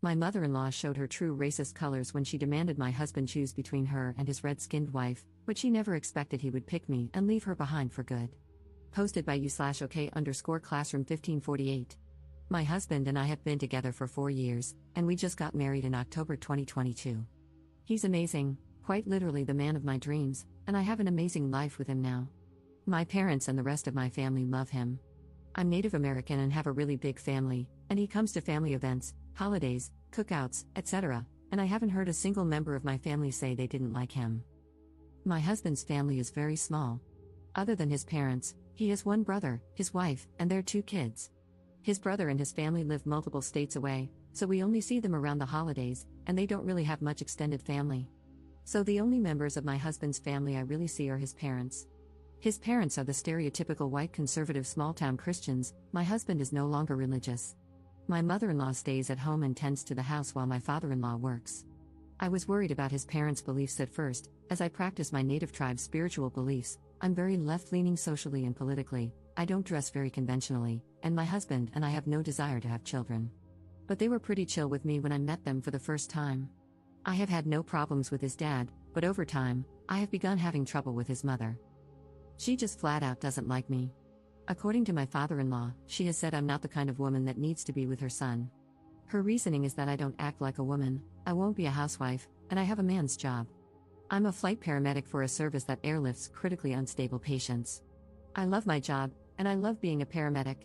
My mother-in-law showed her true racist colors when she demanded my husband choose between her and his red-skinned wife, but she never expected he would pick me and leave her behind for good. Posted by u/OK_classroom 1548. My husband and I have been together for 4 years, and we just got married in October 2022. He's amazing, quite literally the man of my dreams, and I have an amazing life with him now. My parents and the rest of my family love him. I'm Native American and have a really big family, and he comes to family events, holidays, cookouts, etc., and I haven't heard a single member of my family say they didn't like him. My husband's family is very small. Other than his parents, he has one brother, his wife, and their 2 kids. His brother and his family live multiple states away, so we only see them around the holidays, and they don't really have much extended family. So the only members of my husband's family I really see are his parents. His parents are the stereotypical white conservative small-town Christians. My husband is no longer religious. My mother-in-law stays at home and tends to the house while my father-in-law works. I was worried about his parents' beliefs at first, as I practice my native tribe's spiritual beliefs. I'm very left-leaning socially and politically, I don't dress very conventionally, and my husband and I have no desire to have children. But they were pretty chill with me when I met them for the first time. I have had no problems with his dad, but over time, I have begun having trouble with his mother. She just flat out doesn't like me. According to my father-in-law, she has said I'm not the kind of woman that needs to be with her son. Her reasoning is that I don't act like a woman, I won't be a housewife, and I have a man's job. I'm a flight paramedic for a service that airlifts critically unstable patients. I love my job, and I love being a paramedic.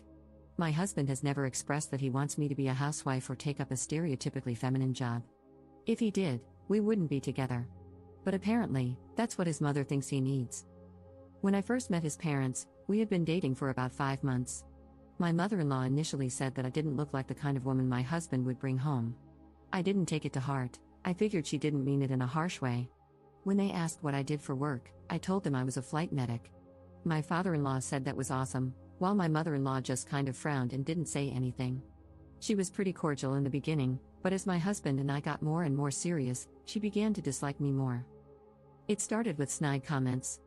My husband has never expressed that he wants me to be a housewife or take up a stereotypically feminine job. If he did, we wouldn't be together. But apparently, that's what his mother thinks he needs. When I first met his parents, we had been dating for about 5 months. My mother-in-law initially said that I didn't look like the kind of woman my husband would bring home. I didn't take it to heart, I figured she didn't mean it in a harsh way. When they asked what I did for work, I told them I was a flight medic. My father-in-law said that was awesome, while my mother-in-law just kind of frowned and didn't say anything. She was pretty cordial in the beginning, but as my husband and I got more and more serious, she began to dislike me more. It started with snide comments.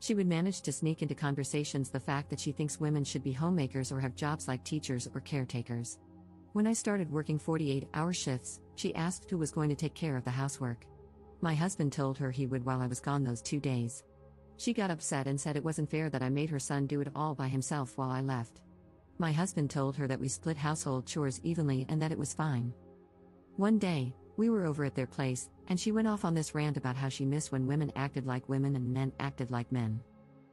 She would manage to sneak into conversations the fact that she thinks women should be homemakers or have jobs like teachers or caretakers. When I started working 48-hour shifts, she asked who was going to take care of the housework. My husband told her he would while I was gone those 2 days. She got upset and said it wasn't fair that I made her son do it all by himself while I left. My husband told her that we split household chores evenly and that it was fine. One day, we were over at their place, and she went off on this rant about how she missed when women acted like women and men acted like men.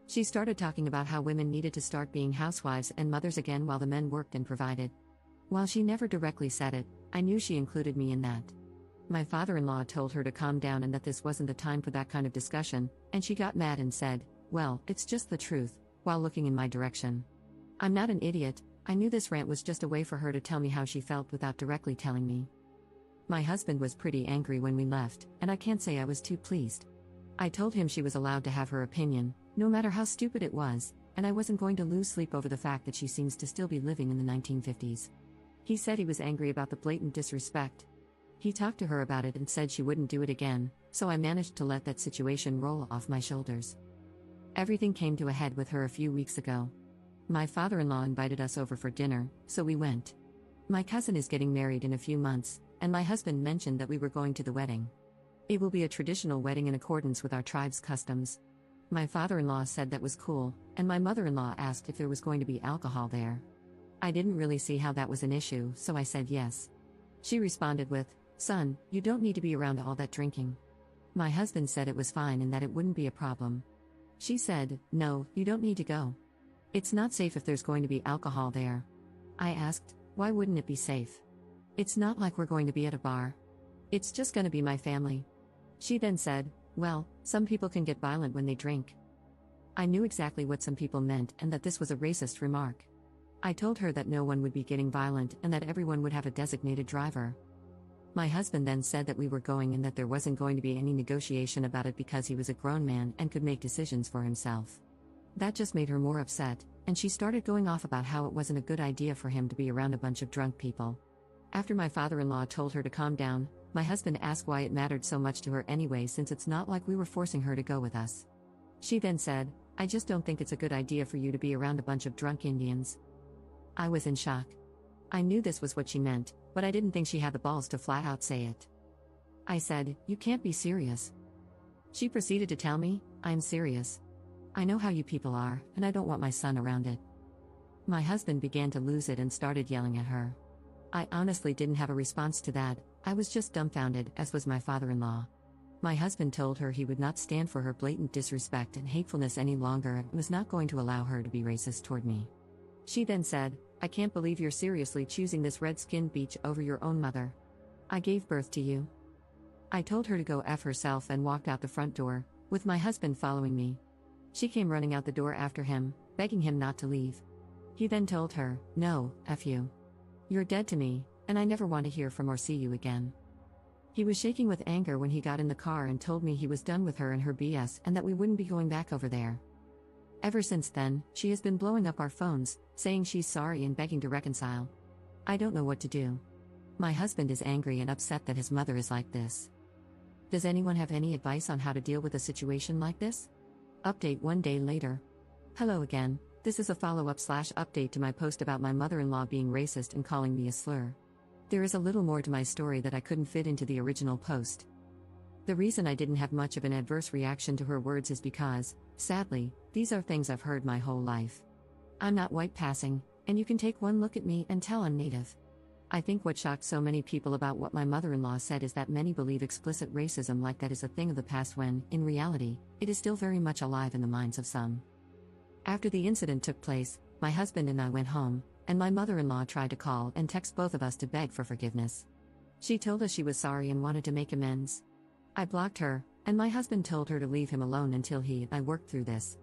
She started talking about how women needed to start being housewives and mothers again while the men worked and provided. While she never directly said it, I knew she included me in that. My father-in-law told her to calm down and that this wasn't the time for that kind of discussion, and she got mad and said, "Well, it's just the truth," while looking in my direction. I'm not an idiot, I knew this rant was just a way for her to tell me how she felt without directly telling me. My husband was pretty angry when we left, and I can't say I was too pleased. I told him she was allowed to have her opinion, no matter how stupid it was, and I wasn't going to lose sleep over the fact that she seems to still be living in the 1950s. He said he was angry about the blatant disrespect. He talked to her about it and said she wouldn't do it again, so I managed to let that situation roll off my shoulders. Everything came to a head with her a few weeks ago. My father-in-law invited us over for dinner, so we went. My cousin is getting married in a few months, and my husband mentioned that we were going to the wedding. It will be a traditional wedding in accordance with our tribe's customs. My father-in-law said that was cool, and my mother-in-law asked if there was going to be alcohol there. I didn't really see how that was an issue, so I said yes. She responded with, "Son, you don't need to be around all that drinking." My husband said it was fine and that it wouldn't be a problem. She said, "No, you don't need to go. It's not safe if there's going to be alcohol there." I asked, "Why wouldn't it be safe? It's not like we're going to be at a bar. It's just going to be my family." She then said, "Well, some people can get violent when they drink." I knew exactly what some people meant and that this was a racist remark. I told her that no one would be getting violent and that everyone would have a designated driver. My husband then said that we were going and that there wasn't going to be any negotiation about it because he was a grown man and could make decisions for himself. That just made her more upset, and she started going off about how it wasn't a good idea for him to be around a bunch of drunk people. After my father-in-law told her to calm down, my husband asked why it mattered so much to her anyway since it's not like we were forcing her to go with us. She then said, "I just don't think it's a good idea for you to be around a bunch of drunk Indians." I was in shock. I knew this was what she meant, but I didn't think she had the balls to flat out say it. I said, "You can't be serious." She proceeded to tell me, "I'm serious. I know how you people are, and I don't want my son around it." My husband began to lose it and started yelling at her. I honestly didn't have a response to that. I was just dumbfounded, as was my father-in-law. My husband told her he would not stand for her blatant disrespect and hatefulness any longer and was not going to allow her to be racist toward me. She then said, "I can't believe you're seriously choosing this red-skinned beach over your own mother. I gave birth to you." I told her to go F herself and walked out the front door, with my husband following me. She came running out the door after him, begging him not to leave. He then told her, "No, F you. You're dead to me, and I never want to hear from or see you again." He was shaking with anger when he got in the car and told me he was done with her and her BS and that we wouldn't be going back over there. Ever since then, she has been blowing up our phones, saying she's sorry and begging to reconcile. I don't know what to do. My husband is angry and upset that his mother is like this. Does anyone have any advice on how to deal with a situation like this? Update 1 day later. Hello again. This is a follow-up/update to my post about my mother-in-law being racist and calling me a slur. There is a little more to my story that I couldn't fit into the original post. The reason I didn't have much of an adverse reaction to her words is because, sadly, these are things I've heard my whole life. I'm not white passing, and you can take one look at me and tell I'm native. I think what shocked so many people about what my mother-in-law said is that many believe explicit racism like that is a thing of the past when, in reality, it is still very much alive in the minds of some. After the incident took place, my husband and I went home, and my mother-in-law tried to call and text both of us to beg for forgiveness. She told us she was sorry and wanted to make amends. I blocked her, and my husband told her to leave him alone until he and I worked through this.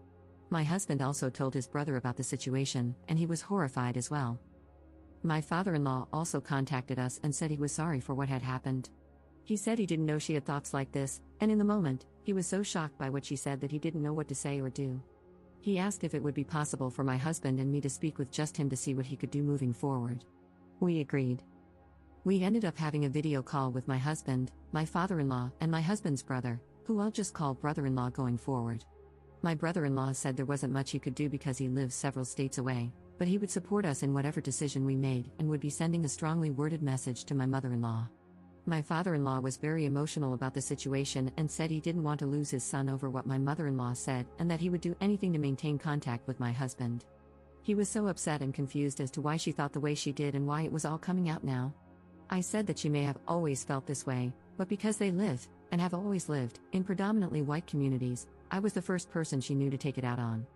My husband also told his brother about the situation, and he was horrified as well. My father-in-law also contacted us and said he was sorry for what had happened. He said he didn't know she had thoughts like this, and in the moment, he was so shocked by what she said that he didn't know what to say or do. He asked if it would be possible for my husband and me to speak with just him to see what he could do moving forward. We agreed. We ended up having a video call with my husband, my father-in-law, and my husband's brother, who I'll just call brother-in-law going forward. My brother-in-law said there wasn't much he could do because he lives several states away, but he would support us in whatever decision we made and would be sending a strongly worded message to my mother-in-law. My father-in-law was very emotional about the situation and said he didn't want to lose his son over what my mother-in-law said and that he would do anything to maintain contact with my husband. He was so upset and confused as to why she thought the way she did and why it was all coming out now. I said that she may have always felt this way, but because they live, and have always lived, in predominantly white communities, I was the first person she knew to take it out on.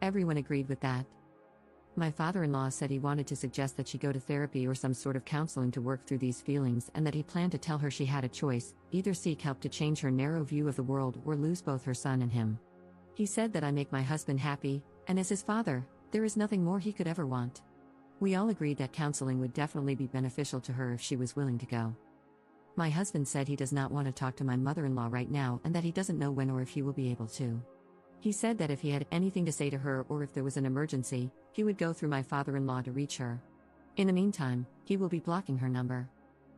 Everyone agreed with that. My father-in-law said he wanted to suggest that she go to therapy or some sort of counseling to work through these feelings and that he planned to tell her she had a choice, either seek help to change her narrow view of the world or lose both her son and him. He said that I make my husband happy, and as his father, there is nothing more he could ever want. We all agreed that counseling would definitely be beneficial to her if she was willing to go. My husband said he does not want to talk to my mother-in-law right now and that he doesn't know when or if he will be able to. He said that if he had anything to say to her or if there was an emergency, he would go through my father-in-law to reach her. In the meantime, he will be blocking her number.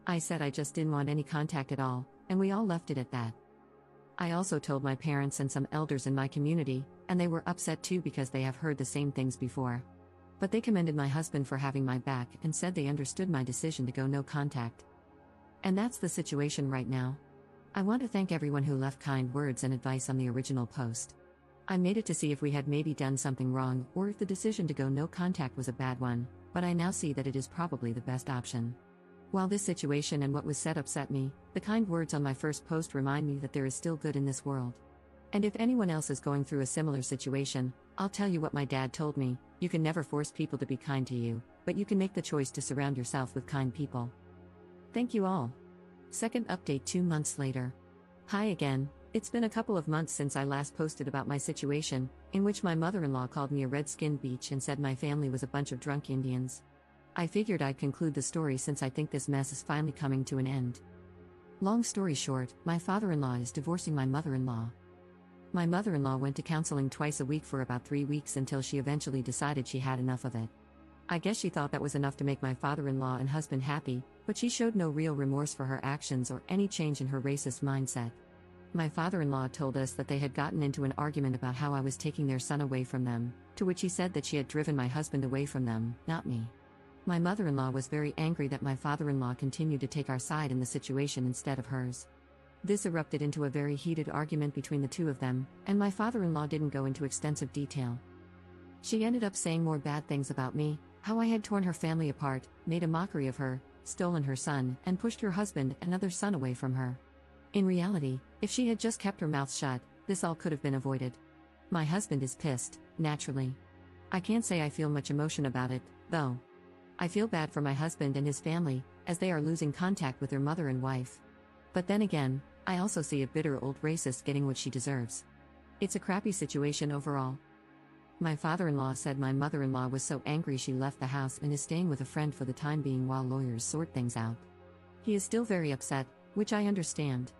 I said I just didn't want any contact at all, and we all left it at that. I also told my parents and some elders in my community, and they were upset too because they have heard the same things before. But they commended my husband for having my back and said they understood my decision to go no contact. And that's the situation right now. I want to thank everyone who left kind words and advice on the original post. I made it to see if we had maybe done something wrong or if the decision to go no contact was a bad one, but I now see that it is probably the best option. While this situation and what was said upset me, the kind words on my first post remind me that there is still good in this world. And if anyone else is going through a similar situation, I'll tell you what my dad told me: you can never force people to be kind to you, but you can make the choice to surround yourself with kind people. Thank you all. Second update 2 months later. Hi again. It's been a couple of months since I last posted about my situation, in which my mother-in-law called me a red-skinned beach and said my family was a bunch of drunk Indians. I figured I'd conclude the story since I think this mess is finally coming to an end. Long story short, my father-in-law is divorcing my mother-in-law. My mother-in-law went to counseling twice a week for about 3 weeks until she eventually decided she had enough of it. I guess she thought that was enough to make my father-in-law and husband happy, but she showed no real remorse for her actions or any change in her racist mindset. My father-in-law told us that they had gotten into an argument about how I was taking their son away from them, to which he said that she had driven my husband away from them, not me. My mother-in-law was very angry that my father-in-law continued to take our side in the situation instead of hers. This erupted into a very heated argument between the two of them, and my father-in-law didn't go into extensive detail. She ended up saying more bad things about me, how I had torn her family apart, made a mockery of her, stolen her son, and pushed her husband and other son away from her. In reality, if she had just kept her mouth shut, this all could have been avoided. My husband is pissed, naturally. I can't say I feel much emotion about it, though. I feel bad for my husband and his family, as they are losing contact with their mother and wife. But then again, I also see a bitter old racist getting what she deserves. It's a crappy situation overall. My father-in-law said my mother-in-law was so angry she left the house and is staying with a friend for the time being while lawyers sort things out. He is still very upset, which I understand.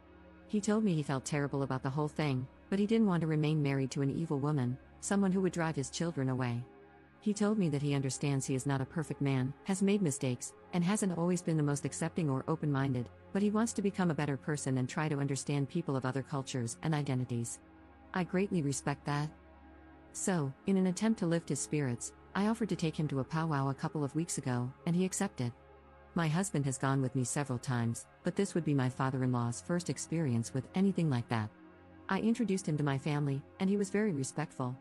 He told me he felt terrible about the whole thing, but he didn't want to remain married to an evil woman, someone who would drive his children away. He told me that he understands he is not a perfect man, has made mistakes, and hasn't always been the most accepting or open-minded, but he wants to become a better person and try to understand people of other cultures and identities. I greatly respect that. So, in an attempt to lift his spirits, I offered to take him to a powwow a couple of weeks ago, and he accepted. My husband has gone with me several times, but this would be my father-in-law's first experience with anything like that. I introduced him to my family, and he was very respectful.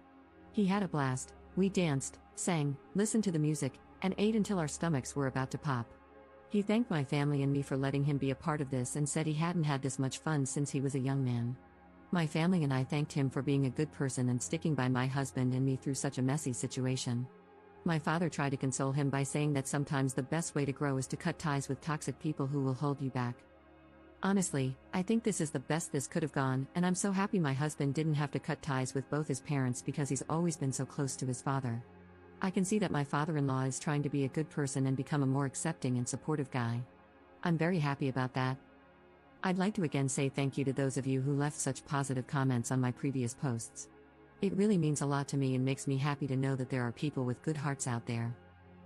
He had a blast. We danced, sang, listened to the music, and ate until our stomachs were about to pop. He thanked my family and me for letting him be a part of this and said he hadn't had this much fun since he was a young man. My family and I thanked him for being a good person and sticking by my husband and me through such a messy situation. My father tried to console him by saying that sometimes the best way to grow is to cut ties with toxic people who will hold you back. Honestly, I think this is the best this could have gone, and I'm so happy my husband didn't have to cut ties with both his parents because he's always been so close to his father. I can see that my father-in-law is trying to be a good person and become a more accepting and supportive guy. I'm very happy about that. I'd like to again say thank you to those of you who left such positive comments on my previous posts. It really means a lot to me and makes me happy to know that there are people with good hearts out there.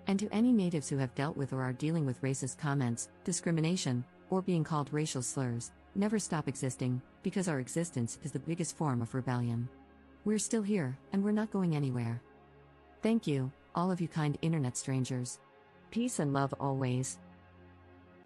And to any natives who have dealt with or are dealing with racist comments, discrimination, or being called racial slurs, never stop existing, because our existence is the biggest form of rebellion. We're still here, and we're not going anywhere. Thank you, all of you kind internet strangers. Peace and love always.